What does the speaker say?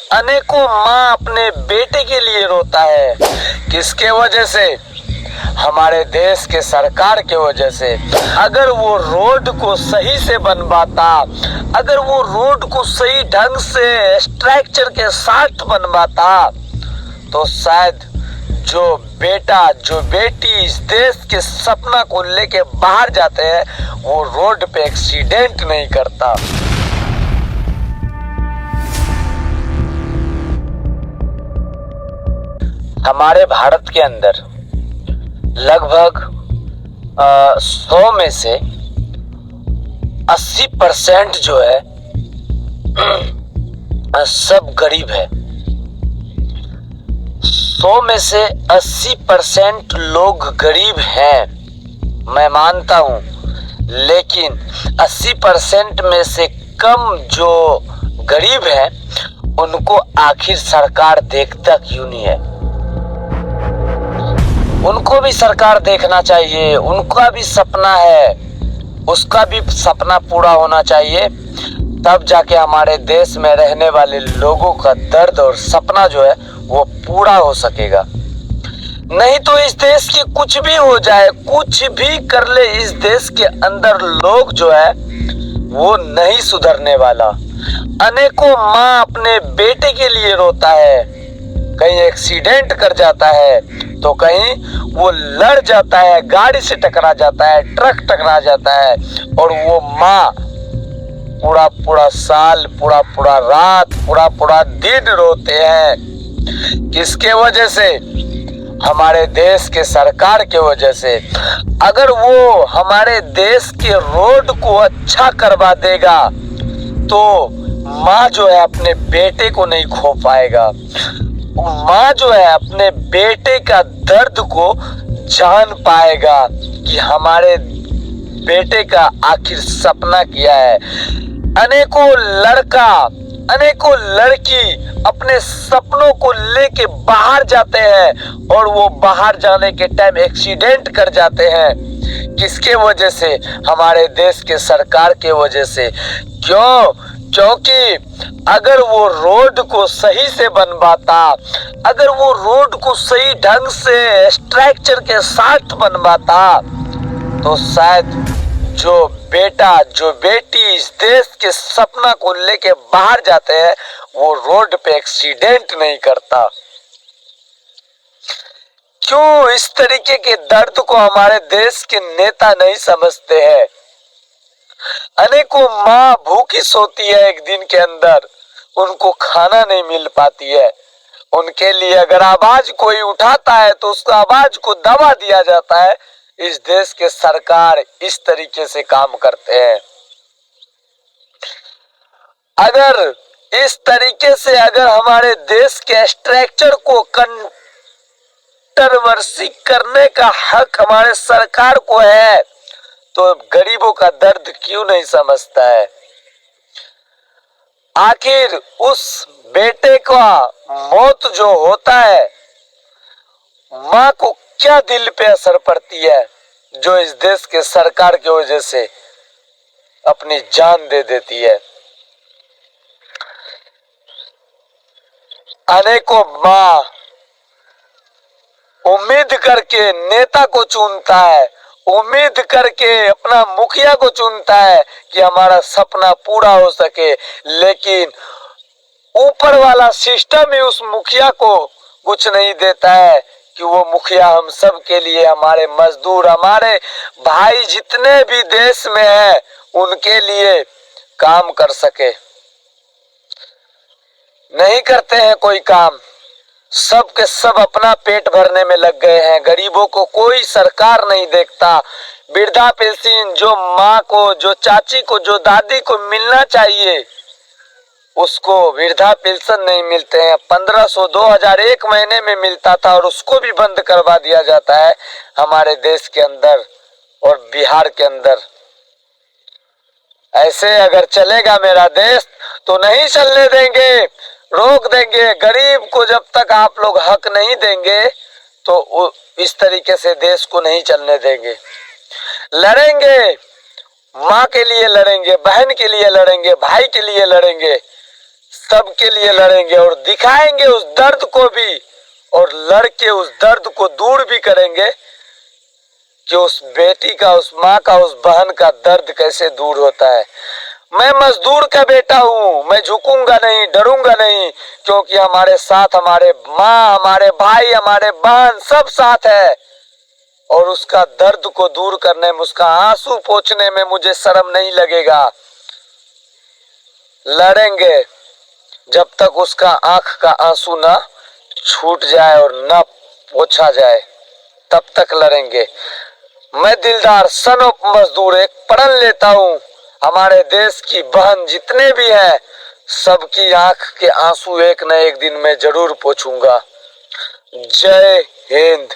अनेकों माँ अपने बेटे के लिए रोता है। किसके वजह से? हमारे देश के सरकार के वजह से। अगर वो रोड को सही से बनवाता, अगर वो रोड को सही ढंग से स्ट्रक्चर के साथ बनवाता, तो शायद जो बेटा जो बेटी इस देश के सपना को लेके बाहर जाते हैं, वो रोड पे एक्सीडेंट नहीं करता। हमारे भारत के अंदर लगभग 100 में से 80% जो है सब गरीब है। 100 में से 80% लोग गरीब हैं, मैं मानता हूं, लेकिन 80% में से कम जो गरीब हैं उनको आखिर सरकार देखता क्यों नहीं है? उनको भी सरकार देखना चाहिए, उनका भी सपना है, उसका भी सपना पूरा होना चाहिए, तब जाके हमारे देश में रहने वाले लोगों का दर्द और सपना जो है वो पूरा हो सकेगा। नहीं तो इस देश की कुछ भी हो जाए, कुछ भी कर ले, इस देश के अंदर लोग जो है वो नहीं सुधरने वाला। अनेकों माँ अपने बेटे के लिए रोता है, कहीं एक्सीडेंट कर जाता है तो कहीं वो लड़ जाता है, गाड़ी से टकरा जाता है, ट्रक टकरा जाता है, और वो माँ पूरा पूरा साल, पूरा पूरा रात, पूरा पूरा दिन रोते हैं। किसके वजह से? हमारे देश के सरकार के वजह से। अगर वो हमारे देश के रोड को अच्छा करवा देगा तो माँ जो है अपने बेटे को नहीं खो पाएगा। माँ जो है अपने बेटे का दर्द को जान पाएगा कि हमारे बेटे का आखिर सपना क्या है। अनेकों लड़का, अनेकों लड़की अपने सपनों को लेके बाहर जाते हैं और वो बाहर जाने के टाइम एक्सीडेंट कर जाते हैं। किसके वजह से? हमारे देश के सरकार के वजह से। क्यों? क्योंकि अगर वो रोड को सही से बनवाता, अगर वो रोड को सही ढंग से स्ट्रक्चर के साथ बनवाता, तो शायद जो बेटा जो बेटी इस देश के सपना को लेके बाहर जाते हैं, वो रोड पे एक्सीडेंट नहीं करता। क्यों इस तरीके के दर्द को हमारे देश के नेता नहीं समझते हैं? अनेकों माँ भूखी सोती है एक दिन के अंदर, उनको खाना नहीं मिल पाती है। उनके लिए अगर आवाज कोई उठाता है तो उस आवाज को दबा दिया जाता है। इस देश के सरकार इस तरीके से काम करते हैं। अगर इस तरीके से अगर हमारे देश के स्ट्रक्चर को कंट्रोवर्सी करने का हक हमारे सरकार को है, तो गरीबों का दर्द क्यों नहीं समझता है? आखिर उस बेटे का मौत जो होता है, माँ को क्या दिल पे असर पड़ती है, जो इस देश के सरकार की वजह से अपनी जान दे देती है। अनेकों माँ उम्मीद करके नेता को चुनता है, उम्मीद करके अपना मुखिया को चुनता है कि हमारा सपना पूरा हो सके, लेकिन ऊपर वाला सिस्टम ही उस मुखिया को कुछ नहीं देता है कि वो मुखिया हम सब के लिए, हमारे मजदूर, हमारे भाई जितने भी देश में हैं, उनके लिए काम कर सके। नहीं करते हैं कोई काम, सब के सब अपना पेट भरने में लग गए हैं। गरीबों को कोई सरकार नहीं देखता। वृद्धा पेंशन जो माँ को, जो चाची को, जो दादी को मिलना चाहिए, उसको वृद्धा पेंशन नहीं मिलते हैं। 1500 2000 एक महीने में मिलता था और उसको भी बंद करवा दिया जाता है हमारे देश के अंदर और बिहार के अंदर। ऐसे अगर चलेगा मेरा देश तो नहीं चलने देंगे, रोक देंगे। गरीब को जब तक आप लोग हक नहीं देंगे तो इस तरीके से देश को नहीं चलने देंगे। लड़ेंगे, माँ के लिए लड़ेंगे, बहन के लिए लड़ेंगे, भाई के लिए लड़ेंगे, सबके लिए लड़ेंगे और दिखाएंगे उस दर्द को भी, और लड़के उस दर्द को दूर भी करेंगे कि उस बेटी का, उस माँ का, उस बहन का दर्द कैसे दूर होता है। मैं मजदूर का बेटा हूँ, मैं झुकूंगा नहीं, डरूंगा नहीं, क्योंकि हमारे साथ हमारे माँ, हमारे भाई, हमारे बहन सब साथ है। और उसका दर्द को दूर करने में, उसका आंसू पोंछने में मुझे शर्म नहीं लगेगा। लड़ेंगे जब तक उसका आंख का आंसू ना छूट जाए और ना पोंछा जाए, तब तक लड़ेंगे। मैं दिलदार सन ऑफ मजदूर एक प्रण लेता हूँ, हमारे देश की बहन जितने भी हैं सबकी आंख के आंसू एक न एक दिन मैं जरूर पोंछूंगा। जय हिंद।